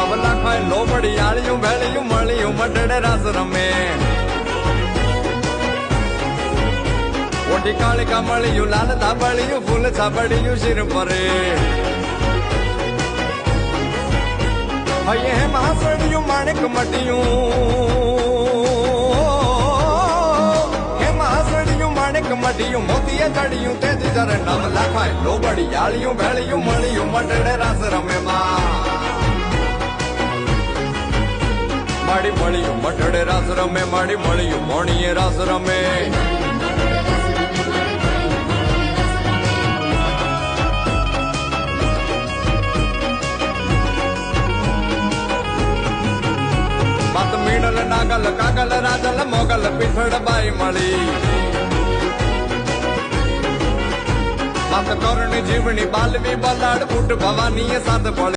નવલા ખાય લોબડી આળિયું ભેળિયું મળ્યું મટડે રાસ રમે ઓટી કાળિકા મળ્યું લાલ ધાબળિયું ફૂલ છાબડિયું શિર પરે હૈયે મહાસળિયું માણેક મટીયું માણેક મટીયું મોતીએ ચડિયું તેથી જરે નવ લાખાય લોબડી આળિયું ભેળિયું મળ્યું મટડે રાસ રમે માડી મળ્યું મટડે રાસ રમે માડી મળ્યું મોણીએ રાસ રમે માત મીણલ નાગલ કાગલ રાજલ મોગલ પીઠડ બાઈ મળી માત કરણી જીવણી બાલવી બલાડ ફૂટ ભવાની સાત પડી